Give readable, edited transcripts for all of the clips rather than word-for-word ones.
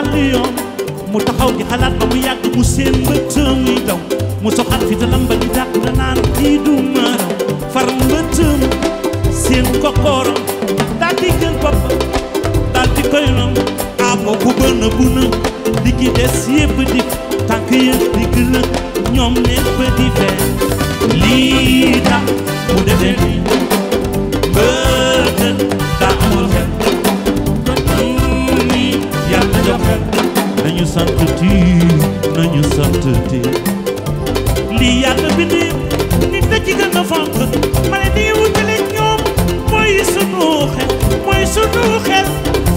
jàll yoon mu taxaw di xalaat ba mu yàgg mu seen mbëtëm muy daw mu soxal fi talam ba di dàq da naan kii du maraw far mbëtëm seen kokooram daal di jël boppam daal di koy rom abo bu bëna bu na di ki des yëpp di tànk yëpp di gën a ñoom ñëpp di fee lii tax mu defee nii mbëtëm daa amul xel nii yàlla jox xel nañu sant nañu sant lii yàlla bindee nit da ci gën a fonk ma ne di wutale ñoom mooy sunu xel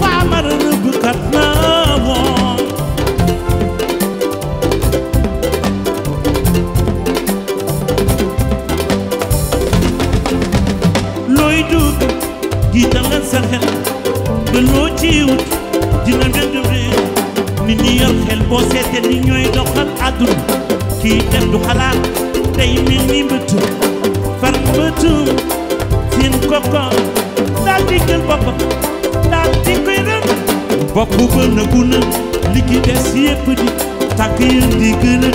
faamara rëbbkat na woon looy dugg jiital nga sa xel ba loo ci wut dina dëndëre nit ñi yor xel boo seetee ni ñooy doxal àdduna kii def du xalaat day mel ni mbëtu far mbëtu seen koko daal di jël boppam daal di koy rëb bopp bëna bu na li ki des yëpp di tànk yëpp di gën a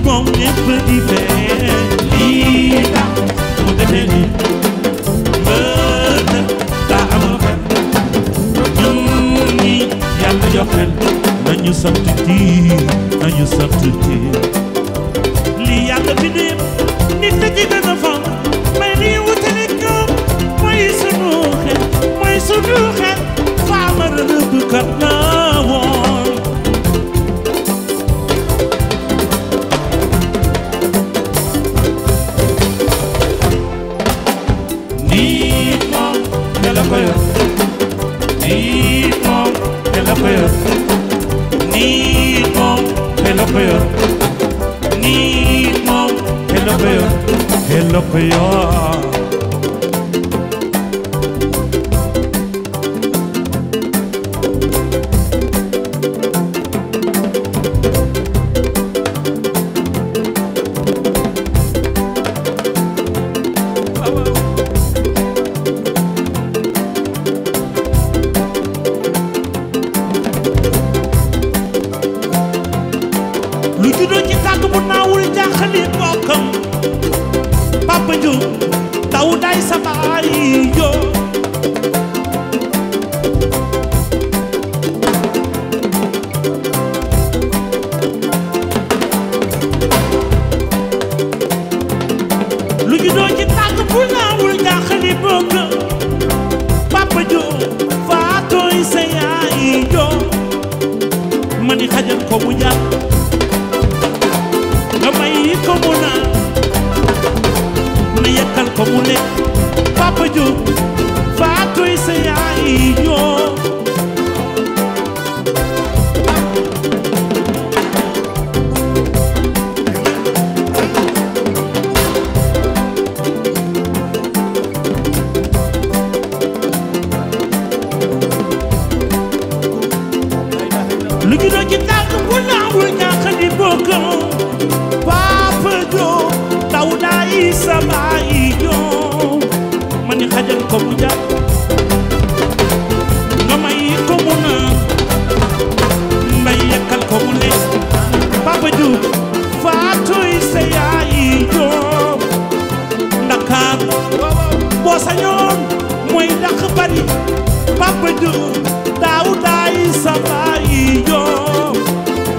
moom ñëpp di fee lii tax mu defee ni mbët daa amul xel ñun ñi yàlla jox xel nañu sant lii yàlla bi ne nit da ci gën a fonk may ni wutale ñoom mooy sunu xel faamara rëbbkat na woon nit moom te la ko yor nit moom te la ko yor nit moom te la ko yor nit moom te la ko yor te la ko yor lu juddoo ci tàgg bu naawul jaaxali bokkam Papa Diop taw day sa baay yo lu juddoo ci tàgg bu naawul jaaxali bokkam Papa Diop faatooy sa yaay yo ma ni xajal ko mu jàpp nga may ko mu naan na yekkal ko mu lekk Papa Diop faatoy sa yaay yoo lu juddoo ci tànk bu naawul ñàkk di bokkam Papa Diop taw daay sa baay yoo ma ni xajal ko mu jàpp nga may ko mu naan mbay yekkal ko mu lekk Papa Diop faatoy sa yaay yoo Ndakaar boo sañoon mooy dàq bari Papa Diop taw daay sa baay yoo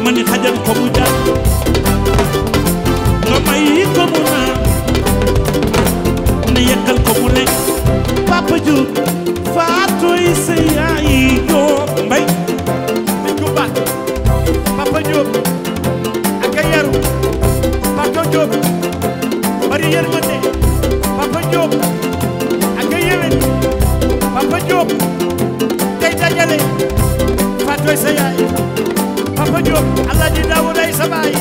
ma ni xajal ko mu jàpp nga may ko mu naan na yekkal ko mu lekk Papa Diop faatoy sa yaay yoo mbay nit ku baax Papa Diop ak a yaru Papa Diop bari yërmande Papa Diop ak a yéwén Papa Diop tey dajale faatoy sa yaay Papa Diop Alaaji Daawuda ay sa baay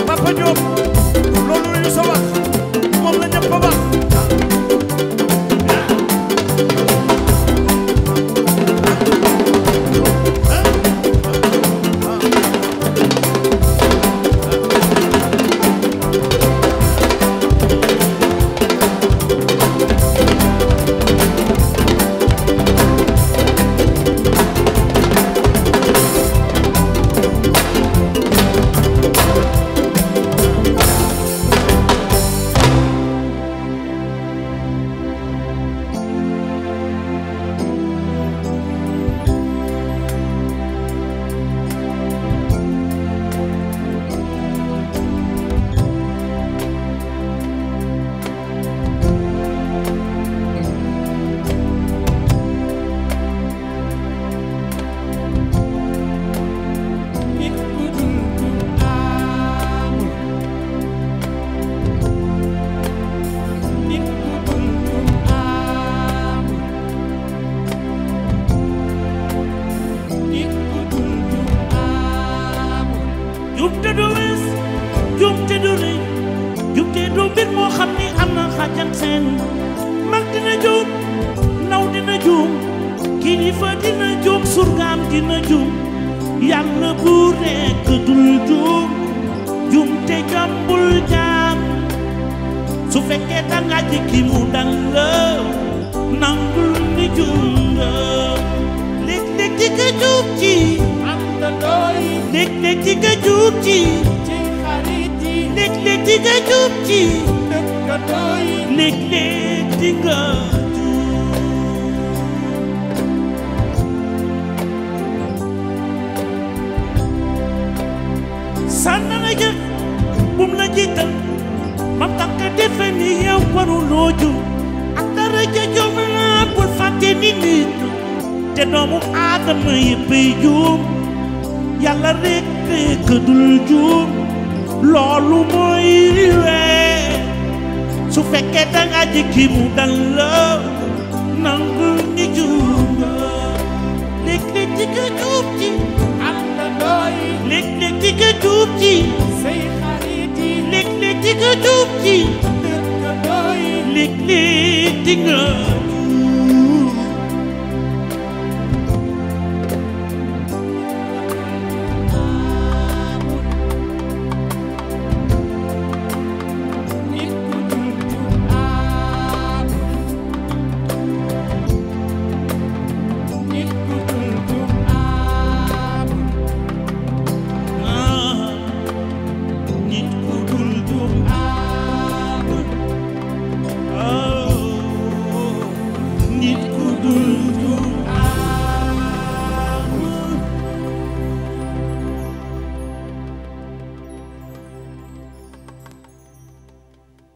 Papa Diop loolu ñu sa wax moom la ñëpp wax bàjjan seen mag dina juum ndaw dina juum kilifa dina juum surgaam dina juum yàlla bu rekk dul juum juum te jàmbul jaam su fekkee danga jikki mu dal la nangul ni juum nga léeg-léeg ci ka juum ci am na doy léeg-léeg ci ka juum ci xarit yi léeg-léeg ci ka juum ci dëkkandoo yi léeg-léeg ci nga sànna na jëf bum la jiital ma takk defe ni yow waruloo juum ak dara ja jom naa bul fàtte ni nit te doomu aadama yëppay juum yàlla rekk dul juum loolu mooy riwee su fekkee danga jikki mu dal la nangul ni juum nga léeg-léeg ci ka juum ci am na doy léeg-léeg ci ka juum ci say xarit yi léeg-léeg ci ka juum ci dëkkandoo yi léeg-léeg ci nga